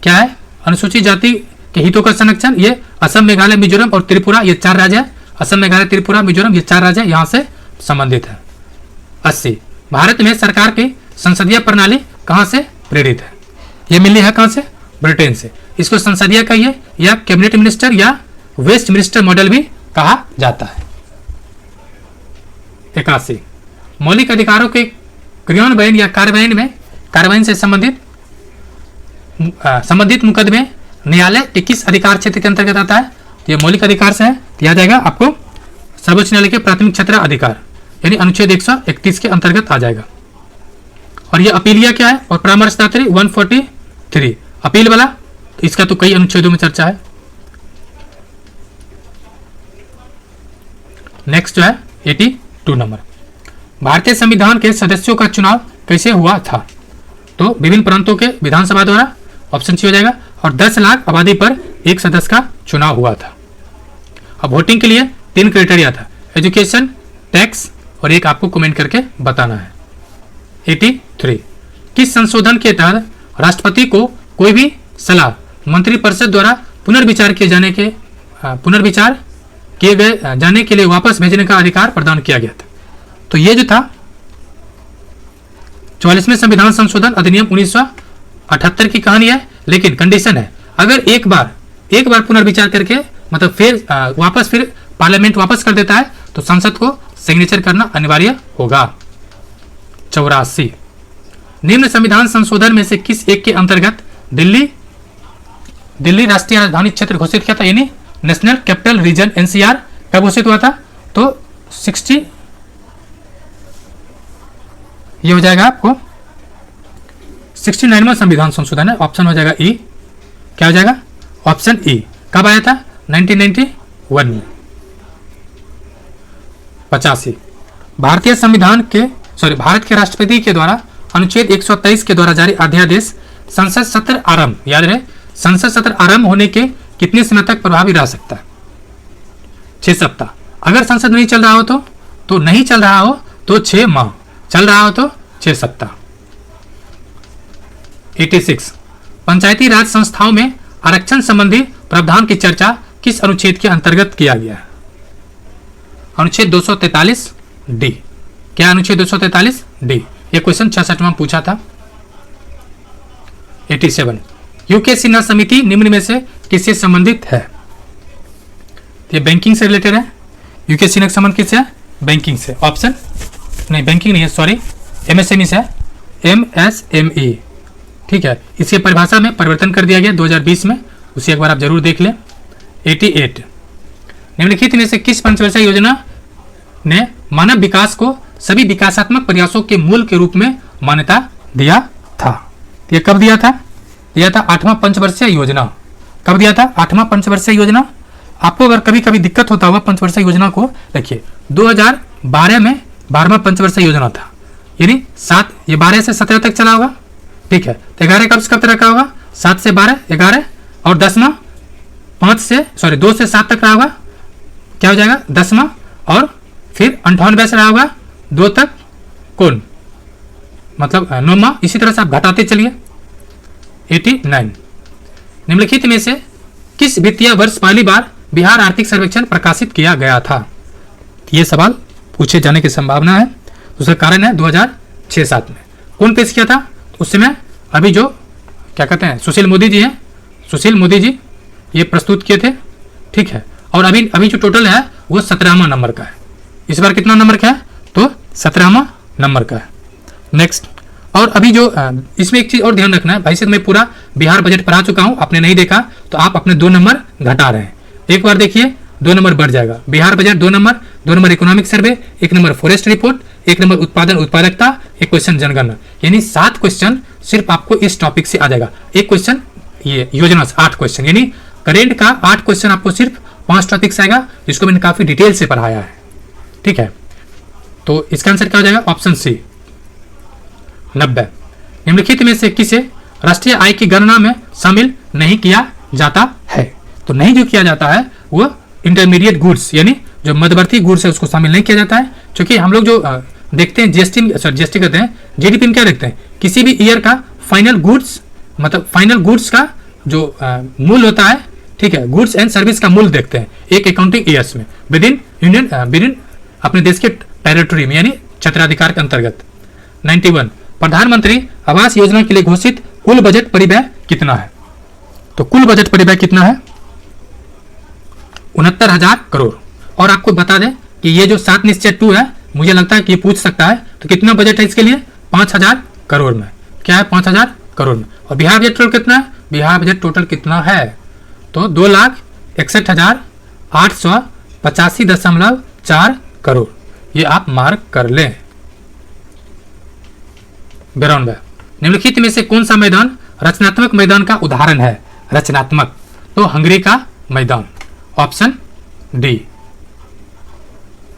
क्या है? अनुसूचित जाति के हितों का संरक्षण। ये असम, मेघालय, मिजोरम और त्रिपुरा, ये 4 राज्य है। असम, मेघालय, त्रिपुरा, मिजोरम, ये 4 राज्य यहाँ से संबंधित है। 80 भारत में सरकार की संसदीय प्रणाली कहाँ से प्रेरित है? ये मिली है कहाँ से? ब्रिटेन से। इसको संसदीय कहिए, या कैबिनेट मिनिस्टर, या वेस्ट मिनिस्टर मॉडल भी कहा जाता है। 81 मौलिक अधिकारों के क्रियान्वयन या कार्यान्वयन से संबंधित मुकदमे न्यायालय के किस अधिकार क्षेत्र के अंतर्गत आता है? तो ये मौलिक अधिकार से है, दिया जाएगा आपको सर्वोच्च न्यायालय के प्राथमिक क्षेत्र अधिकार, यानी अनुच्छेद 131 के अंतर्गत आ जाएगा। और ये अपीलिया क्या है? और परामर्शदात्री 143 अपील वाला, तो इसका तो कई अनुच्छेदों में चर्चा है। नेक्स्ट जो है 82 नंबर, भारतीय संविधान के सदस्यों का चुनाव कैसे हुआ था? तो विभिन्न प्रांतों के विधानसभा द्वारा, ऑप्शन सी हो जाएगा। और 10 लाख आबादी पर एक सदस्य का चुनाव हुआ था। अब वोटिंग के लिए 3 क्राइटेरिया था, एजुकेशन, टैक्स, और एक आपको कमेंट करके बताना है। 83 किस संशोधन के तहत राष्ट्रपति को कोई भी सलाह मंत्रिपरिषद द्वारा पुनर्विचार किए जाने के लिए वापस भेजने का अधिकार प्रदान किया गया था? तो ये जो था 44वें संविधान संशोधन अधिनियम 1978 की कहानी है, लेकिन कंडीशन है, अगर एक बार पुनर्विचार करके मतलब फिर पार्लियामेंट वापस कर देता है, तो संसद को सिग्नेचर करना अनिवार्य होगा। 84 निम्न संविधान संशोधन में से किस एक के अंतर्गत दिल्ली राष्ट्रीय राजधानी क्षेत्र घोषित किया था, यानी नेशनल कैपिटल रीजन एनसीआर कब घोषित हुआ था? तो 60 ये हो जाएगा आपको 69वां संविधान संशोधन है, ऑप्शन हो जाएगा ई। क्या हो जाएगा? Option E. कब आया था? 1991 में। 85 भारत के राष्ट्रपति के द्वारा अनुच्छेद 123 के द्वारा जारी अध्यादेश संसद सत्र आरंभ, याद रहे, संसद सत्र आरंभ होने के कितने समय तक प्रभावी रह सकता है? 6 सप्ताह। अगर संसद नहीं चल रहा हो तो नहीं चल रहा हो तो 6 माह, चल रहा हो तो 6 सप्ताह। 86 पंचायती राज संस्थाओं में आरक्षण संबंधी प्रावधान की चर्चा किस अनुच्छेद के अंतर्गत किया गया है? अनुच्छेद 243 डी। क्या अनुच्छेद 243 डी? यह क्वेश्चन 66वां पूछा था। 87 यूके सिन्हा समिति निम्न में से किससे संबंधित है? ये बैंकिंग से रिलेटेड है। यूके सिन्हा का संबंध किससे है? बैंकिंग से। ऑप्शन नहीं, बैंकिंग नहीं है, सॉरी, एमएसएमई से है, एमएसएमई। ठीक है, इसकी परिभाषा में परिवर्तन कर दिया गया 2020 में, उसे एक बार आप जरूर देख लें। 88 निम्नलिखित में से किस पंचवर्षीय योजना ने मानव विकास को सभी विकासात्मक प्रयासों के मूल के रूप में मान्यता दिया था? ये कब दिया था? दिया था 8वां पंचवर्षीय योजना। कब दिया था? 8वां पंचवर्षीय योजना। आपको अगर कभी कभी दिक्कत होता होगा पंचवर्षीय योजना को, देखिए 2012 में 12वां पंचवर्षीय योजना था, यानी 12 से 17 तक चला होगा। ठीक है, तो 11 कब तक रखा होगा? 7 से 12, 11, और 10वां 2 से 7 तक रहा होगा, क्या हो जाएगा? 10वां, और फिर 98 से रहा होगा 2 तक, कौन मतलब 9वां। इसी तरह से आप घटाते चलिए। 89 निम्नलिखित में से किस वित्तीय वर्ष पहली बार बिहार आर्थिक सर्वेक्षण प्रकाशित किया गया था? ये सवाल पूछे जाने की संभावना है। उसका कारण है 2006-7 में कौन पेश किया था? उस समय अभी जो क्या कहते हैं सुशील मोदी जी हैं, सुशील मोदी जी ये प्रस्तुत किए थे। ठीक है, और अभी जो टोटल है वो 17वां नंबर का है। इस बार कितना नंबर का है? तो 17वां नंबर का है। नेक्स्ट, और अभी जो इसमें एक चीज और ध्यान रखना है भाई साहब, मैं पूरा बिहार बजट पढ़ा चुका हूं, आपने नहीं देखा तो आप अपने 2 नंबर घटा रहे हैं। एक बार देखिए 2 नंबर बढ़ जाएगा। Bihar budget 2 number, 2 number economic survey, 1 number forest report, 1 number उत्पादन उत्पादकता, 1 क्वेश्चन जनगणना, यानी 7 क्वेश्चन सिर्फ आपको इस टॉपिक से आ जाएगा। एक क्वेश्चन ये योजना से 8 क्वेश्चन, यानी करेंट का 8 क्वेश्चन आपको सिर्फ 5 टॉपिक से आएगा, जिसको मैंने काफी डिटेल से पढ़ाया है। ठीक है, तो इसका आंसर क्या हो जाएगा? Option C 90। निम्नलिखित में से किसे राष्ट्रीय आय की गणना में शामिल नहीं किया जाता है? तो नहीं जो किया जाता है वो इंटरमीडिएट गुड्स, यानी जो मध्यवर्ती गुड्स है उसको शामिल नहीं किया जाता है। क्योंकि हम लोग जो देखते हैं जीएसटी कहते हैं, जीडीपी में क्या देखते हैं? किसी भी ईयर का फाइनल गुड्स, मतलब फाइनल गुड्स का जो मूल्य होता है, ठीक है, गुड्स एंड सर्विस का मूल्य देखते हैं एक अकाउंटिंग ईयर्स में विदिन अपने देश के टेरिटरी में, यानी क्षेत्राधिकार के अंतर्गत। 91 प्रधानमंत्री आवास योजना के लिए घोषित कुल बजट परिव्यय कितना है? तो कुल बजट परिव्यय कितना है? 69,000 करोड़। और आपको बता दें कि ये जो 7 निश्चय 2 है, मुझे लगता है कि ये पूछ सकता है, तो कितना बजट है इसके लिए? 5,000 करोड़ में। क्या है? 5,000 करोड़ में। और बिहार बजट टोटल कितना है? बिहार बजट टोटल कितना है? तो 2,61,885.4 करोड़। ये आप मार्क कर लें। 92 निम्नलिखित में से कौन सा मैदान रचनात्मक मैदान का उदाहरण है? रचनात्मक, तो हंगरी का मैदान। Option D.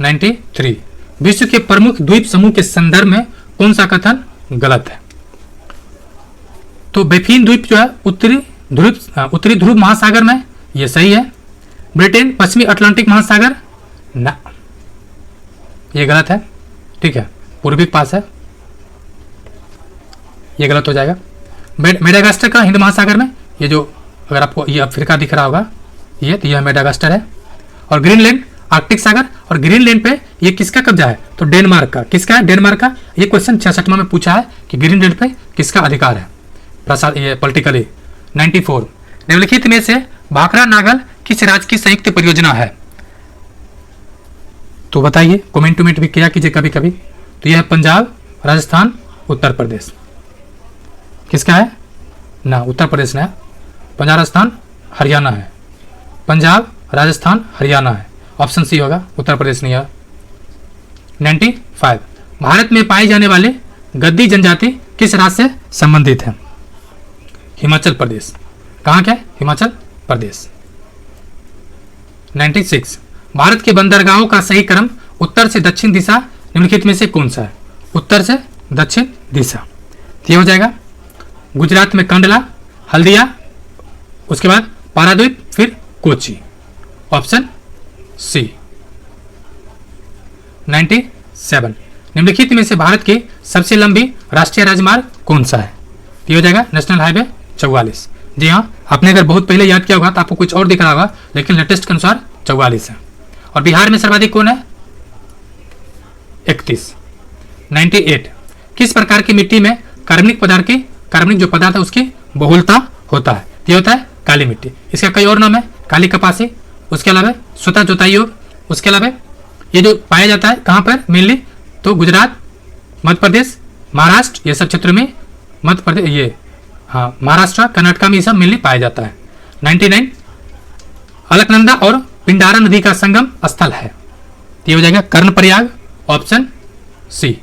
93 विश्व के प्रमुख द्वीप समूह के संदर्भ में कौन सा कथन गलत है? तो बेफिन द्वीप जो है उत्तरी ध्रुव महासागर में, यह सही है। ब्रिटेन पश्चिमी अटलांटिक महासागर, ना, ये गलत है। ठीक है, पूर्वी पास है, ये गलत हो जाएगा। मेडागास्कर का हिंद महासागर में, ये जो अगर आपको ये अफ्रीका दिख रहा होगा, ये तो यह मेडागास्कर है। और ग्रीनलैंड आर्कटिक सागर, और ग्रीनलैंड पे ये किसका कब्जा है? तो डेनमार्क का। किसका है? डेनमार्क का। ये क्वेश्चन 66वां में पूछा है कि ग्रीनलैंड पे किसका अधिकार है प्रसाद ये पॉलिटिकली। 94 निम्नलिखित में से भाखड़ा नागल किस राज्य की संयुक्त परियोजना है? तो बताइए, कमेंट टूमेंट भी किया कीजिए कभी कभी। तो यह है पंजाब, राजस्थान, उत्तर प्रदेश। किसका है? ना, उत्तर प्रदेश ने। पंजाब, राजस्थान, हरियाणा है। पंजाब, राजस्थान, हरियाणा है। ऑप्शन सी होगा, उत्तर प्रदेश नहीं है। 95 भारत में पाई जाने वाले गद्दी जनजाति किस राज्य से संबंधित है? हिमाचल प्रदेश। कहाँ क्या? हिमाचल प्रदेश। 96 भारत के बंदरगाहों का सही क्रम उत्तर से दक्षिण दिशा निम्नलिखित में से कौन सा है? उत्तर से दक्षिण दिशा। ये हो जाएगा गुजरात में कंडला, हल्दिया, उसके बाद पारादीप, फिर कोची। Option C. 97 निम्नलिखित में से भारत की सबसे लंबी राष्ट्रीय राजमार्ग कौन सा है? ये हो जाएगा नेशनल हाईवे 44। जी हाँ, आपने अगर बहुत पहले याद किया होगा तो आपको कुछ और दिख रहा होगा, लेकिन लेटेस्ट के अनुसार 44 है। और बिहार में सर्वाधिक कौन है? 31। 98 किस प्रकार की मिट्टी में कार्बनिक जो पदार्थ है उसकी बहुलता होता है, ये होता है काली मिट्टी। इसका कई और नाम है, काली कपासी, उसके अलावा स्वतः जोताई योग, उसके अलावा ये जो पाया जाता है कहाँ पर मेनली, तो गुजरात, मध्य प्रदेश, महाराष्ट्र, ये सब क्षेत्र में, मध्य प्रदेश ये हाँ महाराष्ट्र, कर्नाटक में ये सब मेनली पाया जाता है। 99 अलकनंदा और पिंडारा नदी का संगम स्थल है, ये हो जाएगा कर्णप्रयाग, ऑप्शन सी।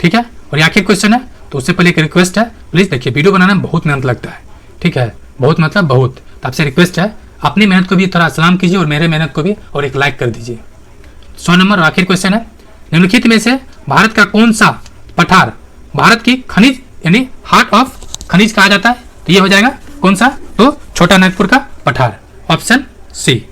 ठीक है, और ये आखिरी क्वेश्चन है, तो उससे पहले एक रिक्वेस्ट है, प्लीज देखिए वीडियो बनाने में बहुत मेहनत लगता है, ठीक है, बहुत मतलब बहुत, तो आपसे रिक्वेस्ट है अपनी मेहनत को भी थोड़ा सलाम कीजिए और मेरे मेहनत को भी, और एक लाइक कर दीजिए। 100 नंबर और आखिरी क्वेश्चन है, निम्नलिखित में से भारत का कौन सा पठार भारत की खनिज यानी हार्ट ऑफ खनिज कहा जाता है, तो ये हो जाएगा कौन सा, तो छोटा नागपुर का पठार, ऑप्शन सी।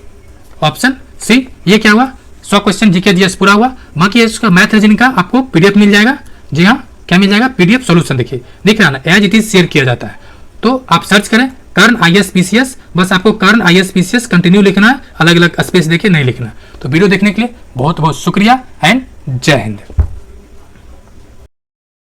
Option C. ये क्या हुआ, 100 क्वेश्चन जीके जीएस पूरा हुआ। बाकी इसका मैथ रीजनिंग का आपको पीडीएफ मिल जाएगा। जी हाँ, क्या मिल जाएगा, पीडीएफ सॉल्यूशन। देखिए दिख रहा ना, एज इट इज शेयर किया जाता है, तो आप सर्च करें कर्ण ISPCS, बस आपको कर्ण ISPCS कंटिन्यू लिखना है, अलग अलग स्पेस देके नहीं लिखना। तो वीडियो देखने के लिए बहुत बहुत शुक्रिया एंड जय हिंद।